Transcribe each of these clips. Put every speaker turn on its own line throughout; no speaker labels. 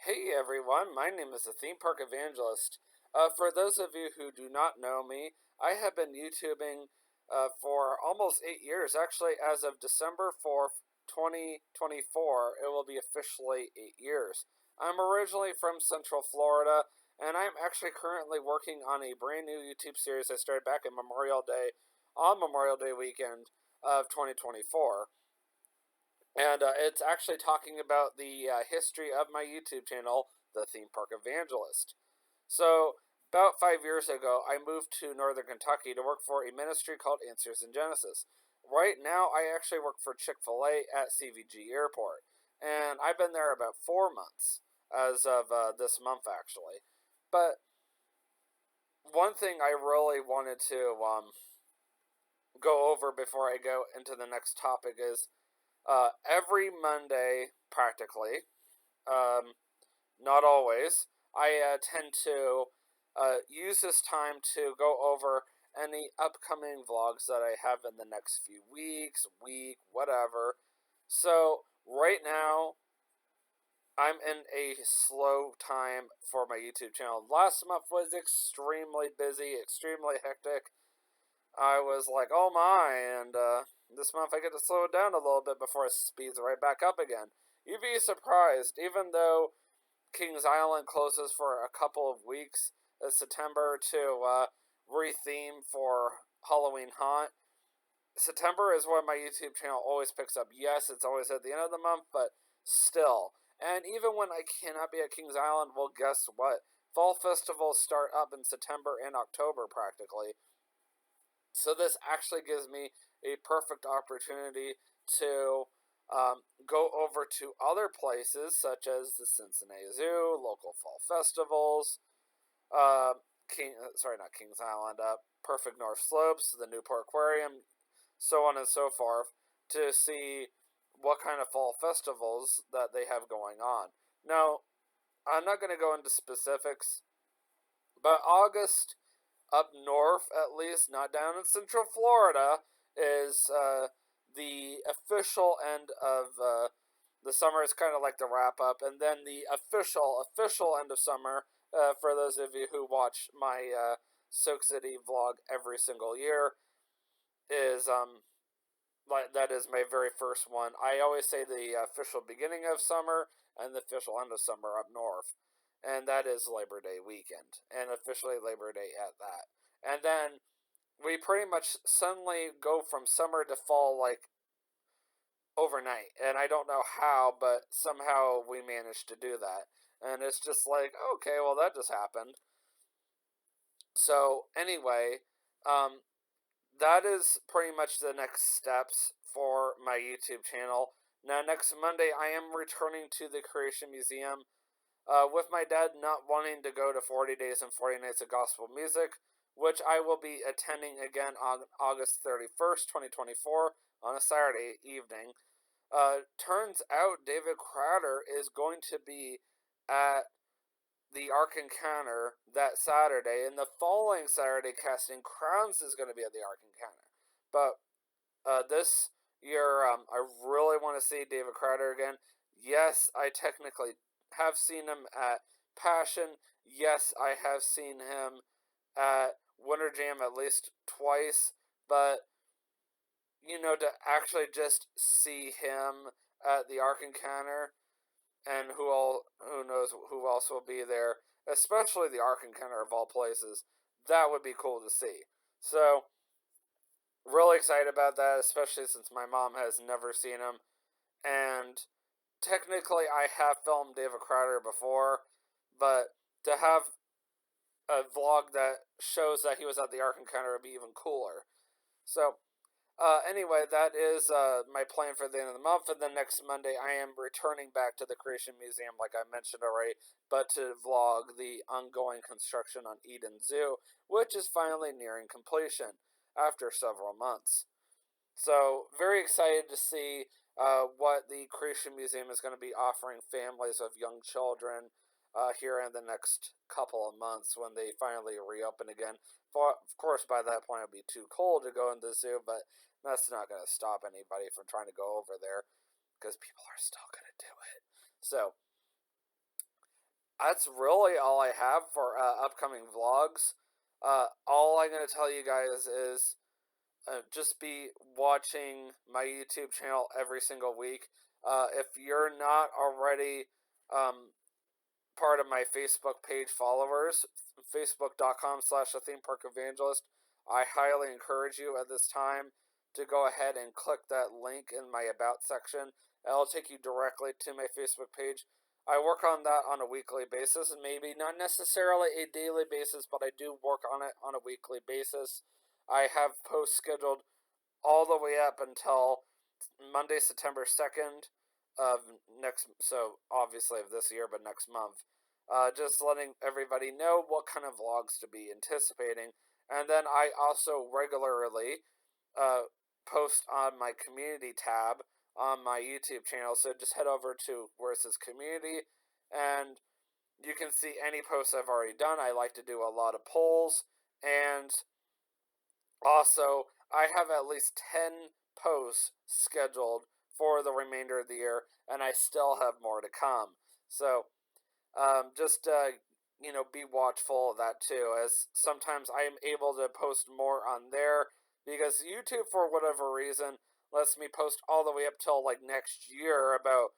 Hey everyone, my name is the Theme Park Evangelist. For those of you who do not know me, I have been YouTubing for almost 8 years. Actually, as of December 4th, 2024, it will be officially 8 years. I'm originally from Central Florida, and I'm actually currently working on a brand new YouTube series I started back on Memorial Day weekend of 2024. And it's actually talking about the history of my YouTube channel, The Theme Park Evangelist. So, about 5 years ago, I moved to Northern Kentucky to work for a ministry called Answers in Genesis. Right now, I actually work for Chick-fil-A at CVG Airport. And I've been there about 4 months as of this month, actually. But one thing I really wanted to go over before I go into the next topic is every Monday, practically, um, not always, I tend to use this time to go over any upcoming vlogs that I have in the next few week, whatever. So, right now, I'm in a slow time for my YouTube channel. Last month was extremely busy, extremely hectic. I was like, oh my, and this month I get to slow it down a little bit before it speeds right back up again. You'd be surprised, even though Kings Island closes for a couple of weeks in September to retheme for Halloween Haunt. September is when my YouTube channel always picks up. Yes, it's always at the end of the month, but still. And even when I cannot be at Kings Island, well, guess what? Fall festivals start up in September and October practically. So this actually gives me a perfect opportunity to go over to other places such as the Cincinnati Zoo, local fall festivals, not Kings Island, Perfect North Slopes, the Newport Aquarium, so on and so forth, to see what kind of fall festivals that they have going on. Now, I'm not going to go into specifics, but August up north, at least, not down in Central Florida, is the official end of the summer. Is kind of like the wrap up, and then the official end of summer. For those of you who watch my Soak City vlog every single year, is like that is my very first one. I always say the official beginning of summer and the official end of summer up north, and that is Labor Day weekend, and officially Labor Day at that. And then we pretty much suddenly go from summer to fall like overnight, and I don't know how, but somehow we managed to do that. And it's just like, okay, well, that just happened. So, anyway, um, that is pretty much the next steps for my YouTube channel. Now, next Monday, I am returning to the Creation Museum. With my dad not wanting to go to 40 Days and 40 Nights of Gospel Music, which I will be attending again on August 31st, 2024, on a Saturday evening. Turns out David Crowder is going to be at the Ark Encounter that Saturday, and the following Saturday, Casting Crowns is going to be at the Ark Encounter. But this year, I really want to see David Crowder again. Yes, I technically have seen him at Passion. Yes, I have seen him at Winter Jam at least twice. But, to actually just see him at the Ark Encounter and who knows who else will be there, especially the Ark Encounter of all places, that would be cool to see. So, really excited about that, especially since my mom has never seen him. And technically, I have filmed David Crowder before, but to have a vlog that shows that he was at the Ark Encounter would be even cooler. So, anyway, that is my plan for the end of the month. And then next Monday, I am returning back to the Creation Museum, like I mentioned already, but to vlog the ongoing construction on Eden Zoo, which is finally nearing completion after several months. So, very excited to see what the Creation Museum is going to be offering families of young children here in the next couple of months when they finally reopen again. Of course, by that point, it'll be too cold to go in the zoo, but that's not going to stop anybody from trying to go over there because people are still going to do it. So, that's really all I have for upcoming vlogs. All I'm going to tell you guys is just be watching my YouTube channel every single week. If you're not already um, part of my Facebook page followers, facebook.com/a theme park evangelist, I highly encourage you at this time to go ahead and click that link in my About section. It'll take you directly to my Facebook page. I work on that on a weekly basis, and maybe not necessarily a daily basis, but I do work on it on a weekly basis. I have posts scheduled all the way up until Monday, September 2nd of so obviously of this year, but next month. Just letting everybody know what kind of vlogs to be anticipating. And then I also regularly post on my community tab on my YouTube channel. So just head over to where it says community, and you can see any posts I've already done. I like to do a lot of polls, and also I have at least 10 posts scheduled for the remainder of the year, and I still have more to come. So just be watchful of that too, as sometimes I am able to post more on there because YouTube, for whatever reason, lets me post all the way up till like next year about,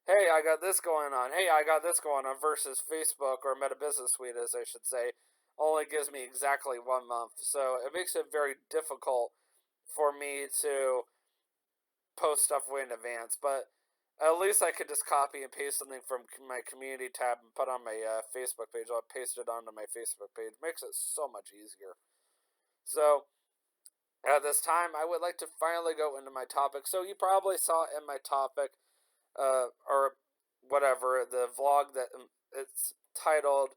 hey, I got this going on, hey, I got this going on, versus Facebook, or Meta Business Suite, as I should say, only gives me exactly 1 month. So it makes it very difficult for me to post stuff way in advance. But at least I could just copy and paste something from my community tab and put on my Facebook page. I'll paste it onto my Facebook page. Makes it so much easier. So at this time, I would like to finally go into my topic. So you probably saw in my topic, or whatever, the vlog that it's titled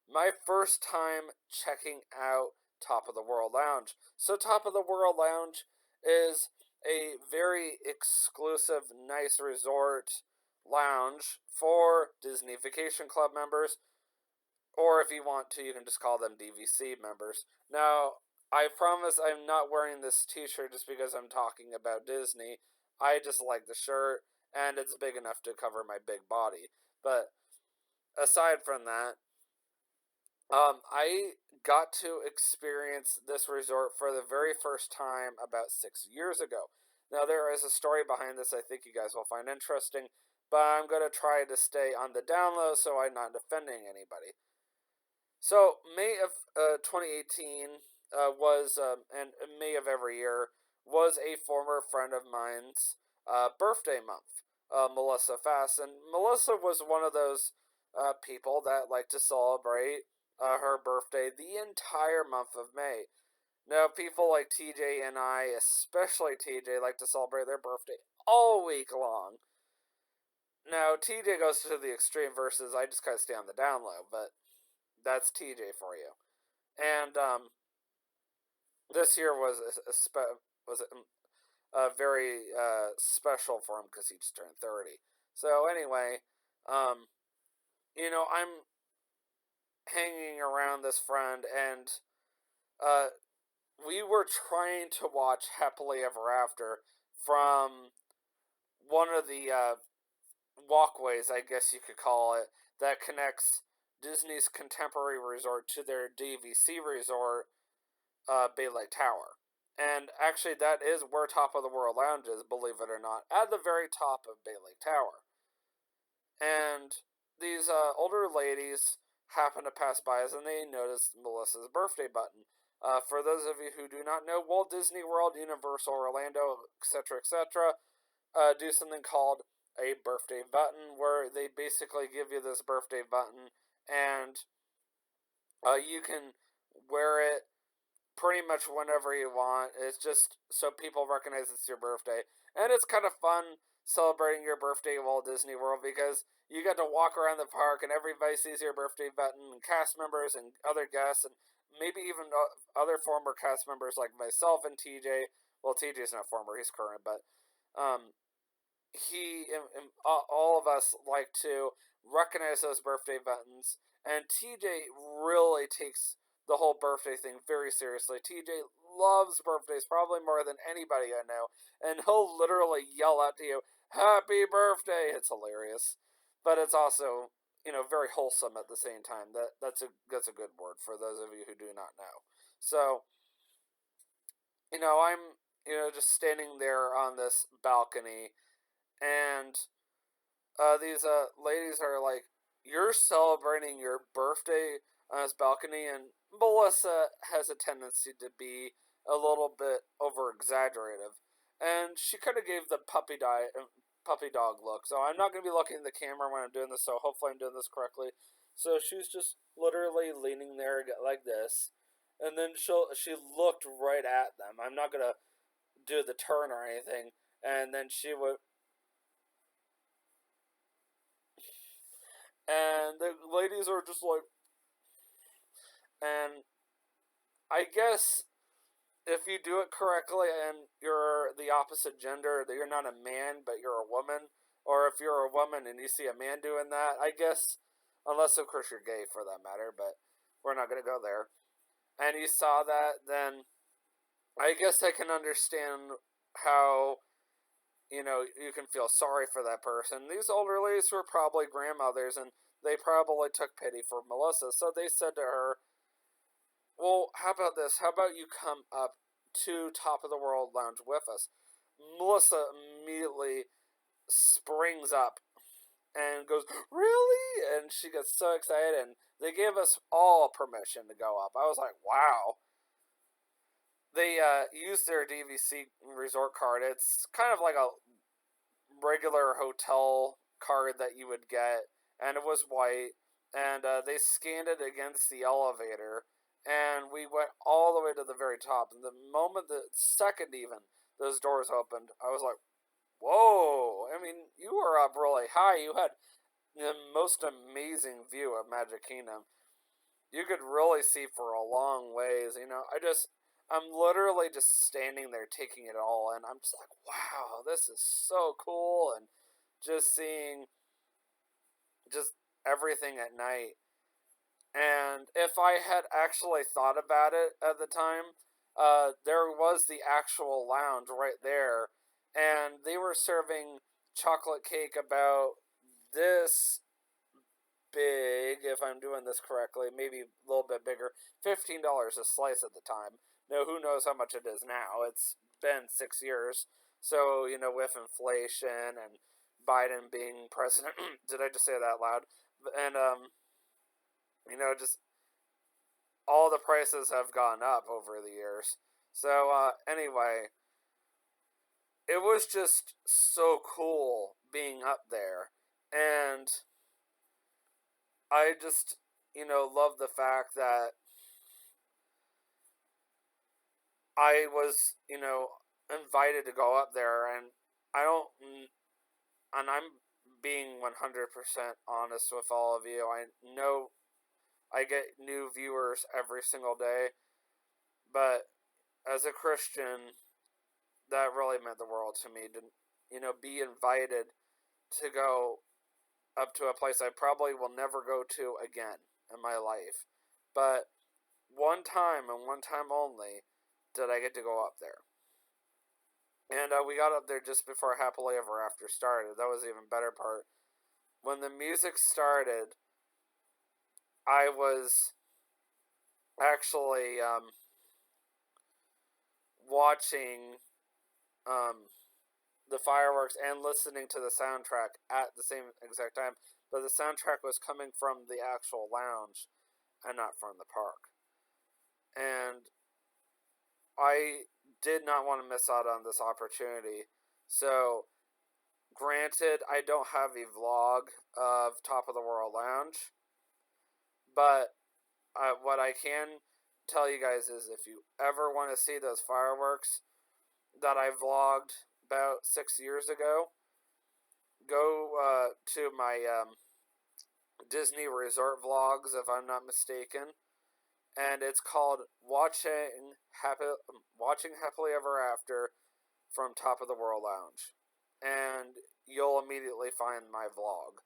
"My First Time Checking Out Top of the World Lounge." So Top of the World Lounge is a very exclusive, nice resort lounge for Disney Vacation Club members, or if you want to, you can just call them DVC members. Now, I promise I'm not wearing this t-shirt just because I'm talking about Disney. I just like the shirt, and it's big enough to cover my big body. But aside from that, I got to experience this resort for the very first time about 6 years ago. Now, there is a story behind this I think you guys will find interesting, but I'm going to try to stay on the down low so I'm not offending anybody. So, May of 2018 and May of every year, was a former friend of mine's birthday month, Melissa Fass. And Melissa was one of those people that like to celebrate her birthday the entire month of May. Now, people like TJ and I, especially TJ, like to celebrate their birthday all week long. Now, TJ goes to the extreme versus I just kind of stay on the down low, but that's TJ for you. And this year was a very special for him because he just turned 30. So anyway, um, I'm hanging around this friend, and uh, we were trying to watch Happily Ever After from one of the walkways, I guess you could call it, that connects Disney's Contemporary Resort to their DVC resort, Bay Lake Tower. And actually, that is where Top of the World Lounge is, believe it or not, at the very top of Bay Lake Tower. And these older ladies happen to pass by us, and they notice Melissa's birthday button. For those of you who do not know, Walt Disney World, Universal Orlando, etc., do something called a birthday button, where they basically give you this birthday button, and you can wear it pretty much whenever you want. It's just so people recognize it's your birthday. And it's kind of fun celebrating your birthday at Walt Disney World because you get to walk around the park and everybody sees your birthday button, and cast members and other guests, and maybe even other former cast members like myself and TJ. Well, TJ's not former, he's current, but he and all of us like to recognize those birthday buttons. And TJ really takes the whole birthday thing very seriously. TJ loves birthdays probably more than anybody I know, and he'll literally yell out to you, "Happy birthday!" It's hilarious, but it's also very wholesome at the same time. That's a good word for those of you who do not know. So, I'm just standing there on this balcony, and these ladies are like, "You're celebrating your birthday on this balcony," and Melissa has a tendency to be a little bit over exaggerative, and she kind of gave the puppy dog look. So I'm not going to be looking at the camera when I'm doing this. So hopefully I'm doing this correctly. So she's just literally leaning there like this, and then she looked right at them. I'm not gonna do the turn or anything, and then she would. And the ladies are just like, and I guess if you do it correctly and you're the opposite gender, that you're not a man but you're a woman, or if you're a woman and you see a man doing that, I guess, unless of course you're gay for that matter, but we're not gonna go there. And you saw that, then I guess I can understand how you can feel sorry for that person. These older ladies were probably grandmothers, and they probably took pity for Melissa, so they said to her, "Well, how about this? How about you come up to Top of the World Lounge with us?" Melissa immediately springs up and goes, "Really?" And she gets so excited, and they gave us all permission to go up. I was like, wow. They used their DVC resort card. It's kind of like a regular hotel card that you would get, and it was white. And they scanned it against the elevator, and we went all the way to the very top. And the second even, those doors opened, I was like, whoa. I mean, you were up really high. You had the most amazing view of Magic Kingdom. You could really see for a long ways. I'm literally just standing there taking it all, and I'm just like, wow, this is so cool, and just seeing just everything at night. And if I had actually thought about it at the time, there was the actual lounge right there, and they were serving chocolate cake about this big, if I'm doing this correctly, maybe a little bit bigger, $15 a slice at the time. Now, who knows how much it is now? It's been 6 years. So, with inflation and Biden being president, did I just say that loud? And, just all the prices have gone up over the years. So, anyway, it was just so cool being up there. And I just, love the fact that I was, invited to go up there, and I don't, and I'm being 100% honest with all of you. I know I get new viewers every single day, but as a Christian, that really meant the world to me to, be invited to go up to a place I probably will never go to again in my life. But one time and one time only did I get to go up there. And we got up there just before Happily Ever After started. That was the even better part. When the music started, I was actually watching the fireworks and listening to the soundtrack at the same exact time. But the soundtrack was coming from the actual lounge and not from the park. And I did not want to miss out on this opportunity. So, granted, I don't have a vlog of Top of the World Lounge, but what I can tell you guys is if you ever want to see those fireworks that I vlogged about 6 years ago, go to my Disney Resort vlogs, if I'm not mistaken, and it's called Watching Happily Ever After from Top of the World Lounge, and you'll immediately find my vlog.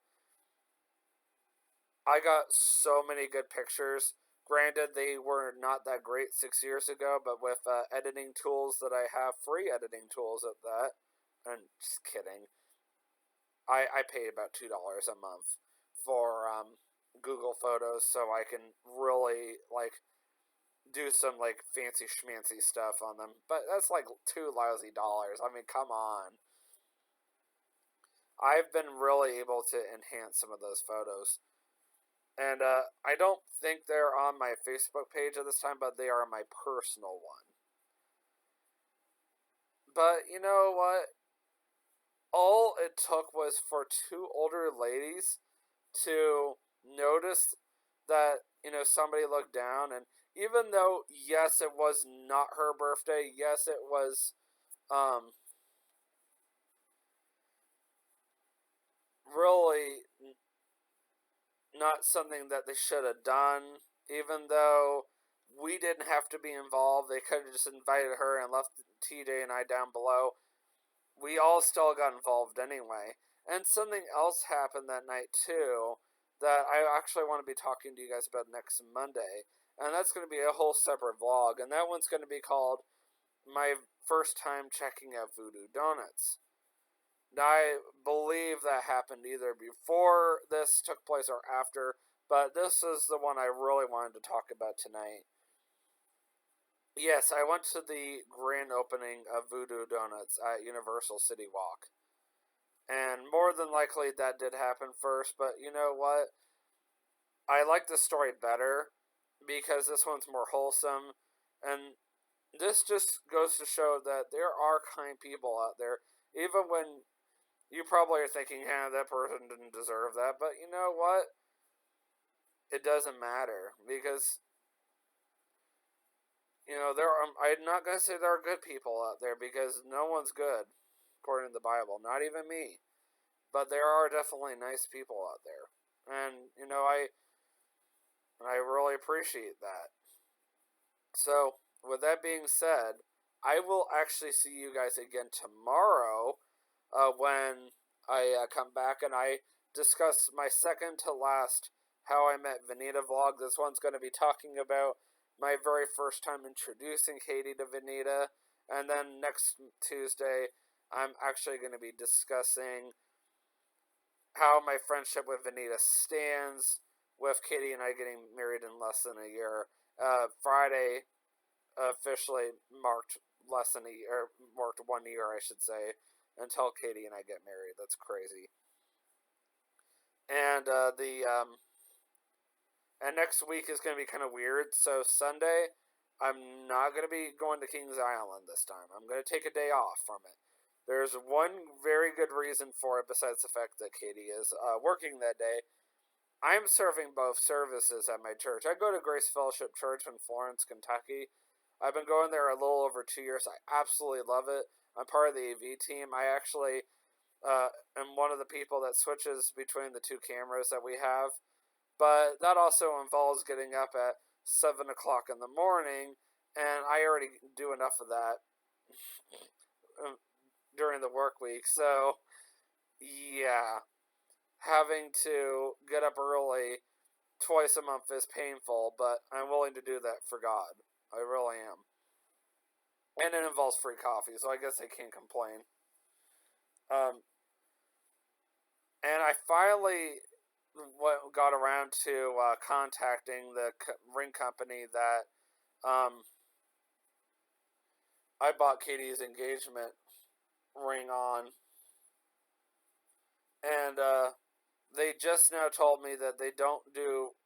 I got so many good pictures. Granted, they were not that great 6 years ago, but with editing tools that I have, free editing tools at that, and just kidding, I paid about $2 a month for Google Photos so I can really like do some like fancy schmancy stuff on them. But that's like $2 lousy. I mean, come on. I've been really able to enhance some of those photos. And I don't think they're on my Facebook page at this time, but they are on my personal one. But you know what? All it took was for two older ladies to notice that, somebody looked down. And even though, yes, it was not her birthday, yes, it was really not something that they should have done, even though we didn't have to be involved. They could have just invited her and left TJ and I down below. We all still got involved anyway. And something else happened that night too that I actually want to be talking to you guys about next Monday. And that's going to be a whole separate vlog. And that one's going to be called My First Time Checking Out Voodoo Donuts. Now, I believe that happened either before this took place or after, but this is the one I really wanted to talk about tonight. Yes, I went to the grand opening of Voodoo Donuts at Universal City Walk. And more than likely that did happen first, but you know what? I like this story better because this one's more wholesome. And this just goes to show that there are kind people out there, even when you probably are thinking, yeah, that person didn't deserve that. But you know what? It doesn't matter because, there are, I'm not going to say there are good people out there because no one's good, according to the Bible. Not even me. But there are definitely nice people out there. And, I really appreciate that. So, with that being said, I will actually see you guys again tomorrow when I come back and I discuss my second to last How I Met Vanita vlog. This one's going to be talking about my very first time introducing Katie to Vanita. And then next Tuesday, I'm actually going to be discussing how my friendship with Vanita stands, with Katie and I getting married in less than a year. Friday officially marked less than a year, marked 1 year, I should say, until Katie and I get married. That's crazy. And and next week is going to be kind of weird. So Sunday, I'm not going to be going to Kings Island this time. I'm going to take a day off from it. There's one very good reason for it besides the fact that Katie is working that day. I'm serving both services at my church. I go to Grace Fellowship Church in Florence, Kentucky. I've been going there a little over 2 years. I absolutely love it. I'm part of the AV team. I actually am one of the people that switches between the two cameras that we have. But that also involves getting up at 7 o'clock in the morning, and I already do enough of that during the work week. So, yeah, having to get up early twice a month is painful, but I'm willing to do that for God. I really am. And it involves free coffee, so I guess I can't complain. And I finally got around to contacting the ring company that I bought Katie's engagement ring on. And they just now told me that they don't do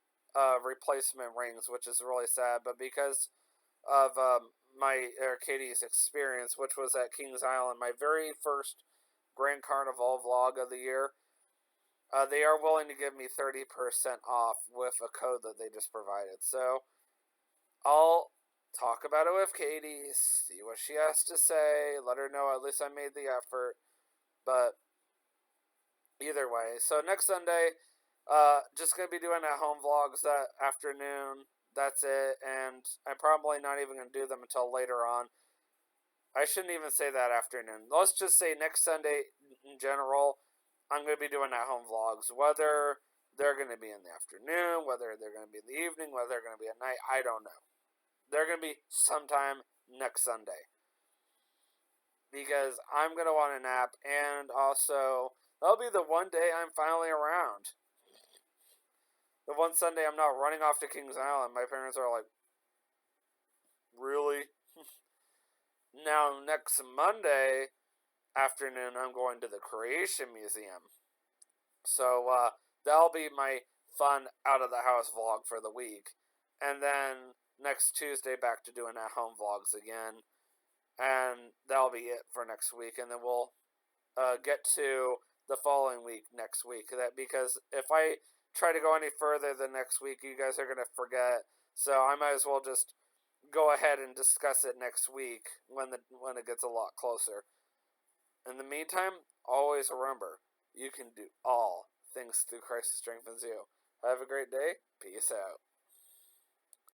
replacement rings, which is really sad. But because of Katie's experience, which was at Kings Island, my very first Grand Carnival vlog of the year, they are willing to give me 30% off with a code that they just provided. So I'll talk about it with Katie, see what she has to say, let her know at least I made the effort. But either way, so next Sunday, just gonna be doing at home vlogs that afternoon. That's it, and I'm probably not even gonna do them until later on. I shouldn't even say that afternoon. Let's just say next Sunday in general, I'm gonna be doing at home vlogs. Whether they're gonna be in the afternoon, whether they're gonna be in the evening, whether they're gonna be at night, I don't know. They're gonna be sometime next Sunday because I'm gonna want a nap, and also that'll be the one day I'm finally around. the one Sunday I'm not running off to Kings Island, my parents are like, really? Now, next Monday afternoon, I'm going to the Creation Museum. So, that'll be my fun out of the house vlog for the week. And then next Tuesday, back to doing at home vlogs again. And that'll be it for next week. And then we'll get to the following week next week. Because if I try to go any further than next week, you guys are going to forget. So I might as well just go ahead and discuss it next week when it gets a lot closer. In the meantime, always remember, you can do all things through Christ who strengthens you. Have a great day. Peace out.